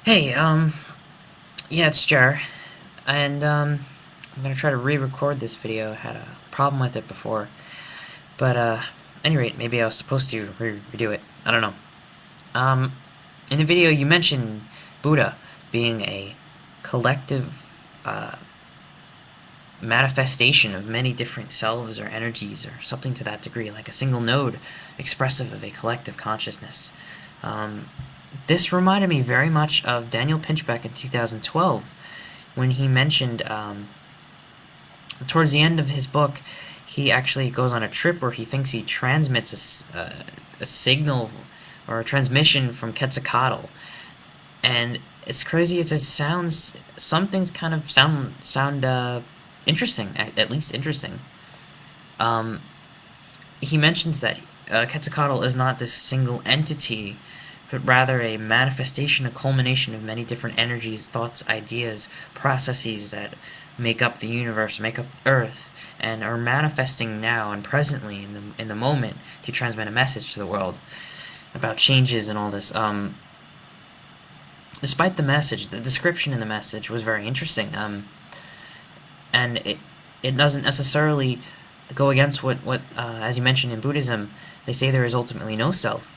Hey, yeah, it's Jar, and, I'm gonna try to re-record this video. I had a problem with it before, but, at any rate, maybe I was supposed to redo it. I don't know. Um, in the video, you mentioned Buddha being a collective, manifestation of many different selves or energies or something to that degree, like a single node expressive of a collective consciousness. Um, this reminded me very much of Daniel Pinchbeck in 2012 when he mentioned, towards the end of his book, he actually goes on a trip where he thinks he transmits a signal or a transmission from Quetzalcoatl. And it's crazy. It sounds, some things kind of sound interesting, at least interesting. Um, he mentions that Quetzalcoatl is not this single entity, but rather a manifestation, a culmination of many different energies, thoughts, ideas, processes that make up the universe, make up Earth, and are manifesting now and presently in the moment to transmit a message to the world about changes and all this. Despite the message, the description in the message was very interesting. And it doesn't necessarily go against what as you mentioned in Buddhism, they say there is ultimately no self.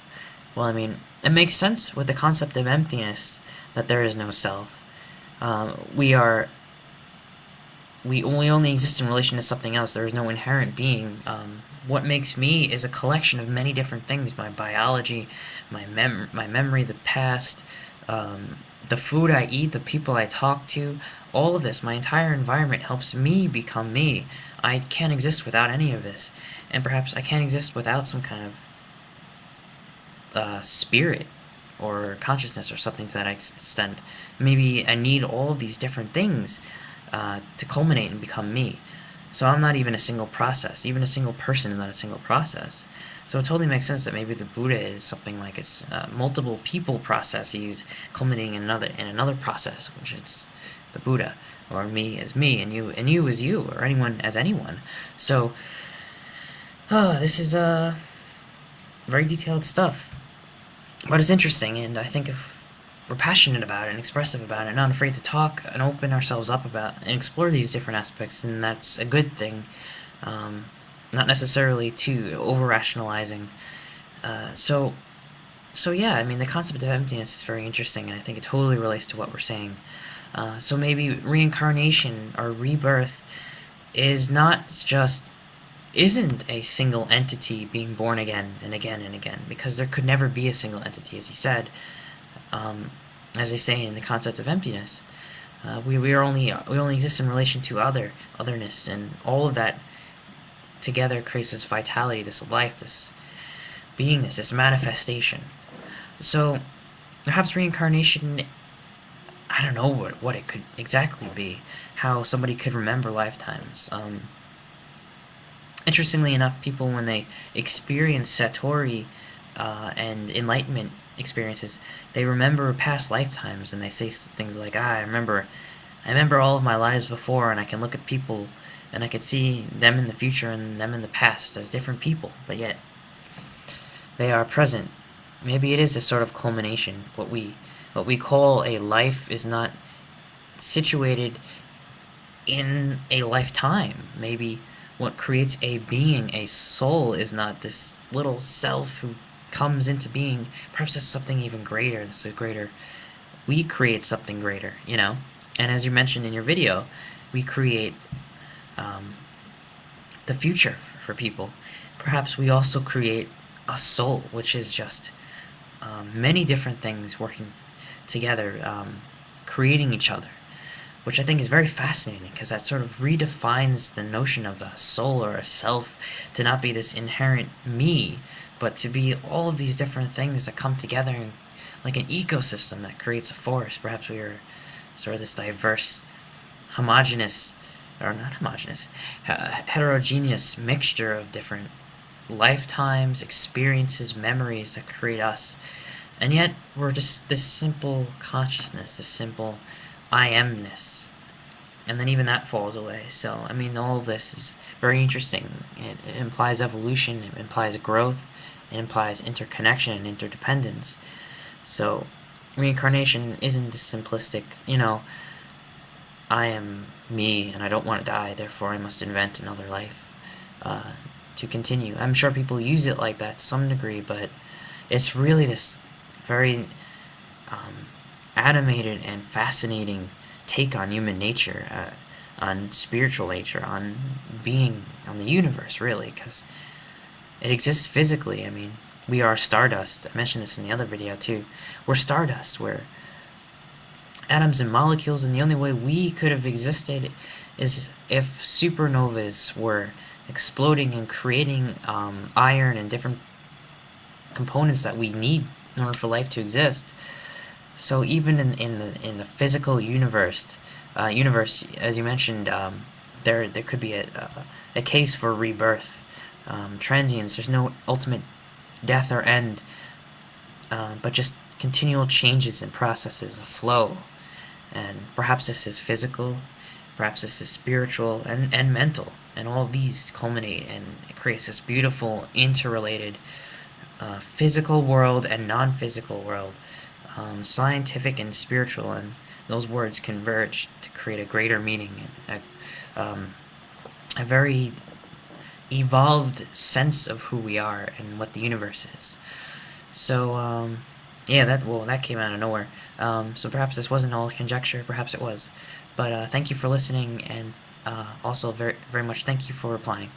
Well, I mean, it makes sense with the concept of emptiness that there is no self. We are we only exist in relation to something else. There is no inherent being. What makes me is a collection of many different things: my biology, my memory, the past, the food I eat, the people I talk to. All of this, my entire environment helps me become me. I can't exist without any of this, and perhaps I can't exist without some kind of spirit or consciousness or something to that extent. Maybe I need all of these different things to culminate and become me. So I'm not even a single process. Even a single person is not a single process. So it totally makes sense that maybe the Buddha is something like it's multiple people processes culminating in another process, which is the Buddha, or me as me, and you as you, or anyone as anyone. So, this is very detailed stuff. But it's interesting, and I think if we're passionate about it and expressive about it, not afraid to talk and open ourselves up about and explore these different aspects, then that's a good thing. Um, Not necessarily too over rationalizing. Uh, so, so yeah, I mean, the concept of emptiness is very interesting, and I think it totally relates to what we're saying. So maybe reincarnation or rebirth is not just isn't a single entity being born again and again and again, because there could never be a single entity, as he said. Um, as they say in the concept of emptiness, we only exist in relation to otherness, and all of that together creates this vitality, this life, this beingness, this manifestation. So perhaps reincarnation, I don't know what it could exactly be, how somebody could remember lifetimes. Interestingly enough, people, when they experience Satori and enlightenment experiences, they remember past lifetimes, and they say things like, I remember all of my lives before, and I can look at people, and I could see them in the future and them in the past as different people, but yet they are present. Maybe it is a sort of culmination. What we call a life is not situated in a lifetime. Maybe what creates a being, a soul, is not this little self who comes into being. Perhaps it's something even greater. It's a greater. We create something greater, you know. And as you mentioned in your video, we create um, the future for people. Perhaps we also create a soul, which is just many different things working together, creating each other, which I think is very fascinating, because that sort of redefines the notion of a soul or a self to not be this inherent me, but to be all of these different things that come together in, like an ecosystem that creates a forest. Perhaps we are sort of this diverse, homogeneous, or not homogeneous, heterogeneous mixture of different lifetimes, experiences, memories that create us. And yet, we're just this simple consciousness, this simple I amness. And then even that falls away. So, I mean, all of this is very interesting. It implies evolution, it implies growth, it implies interconnection and interdependence. So, reincarnation isn't this simplistic, I am me and I don't want to die, therefore I must invent another life uh, to continue. I'm sure people use it like that to some degree, but it's really this very um, animated and fascinating take on human nature, on spiritual nature, on being, on the universe, really, because it exists physically. I mean, we are stardust. I mentioned this in the other video too. We're stardust. We're atoms and molecules, and the only way we could have existed is if supernovas were exploding and creating iron and different components that we need in order for life to exist. So even in the physical universe, as you mentioned, there could be a case for rebirth, transience. There's no ultimate death or end, but just continual changes and processes of flow. And perhaps this is physical, perhaps this is spiritual and mental, and all of these culminate and it creates this beautiful interrelated physical world and non-physical world, scientific and spiritual, and those words converge to create a greater meaning and a very evolved sense of who we are and what the universe is. So, yeah, that came out of nowhere. So perhaps this wasn't all conjecture, perhaps it was. But thank you for listening, and also very, very much thank you for replying.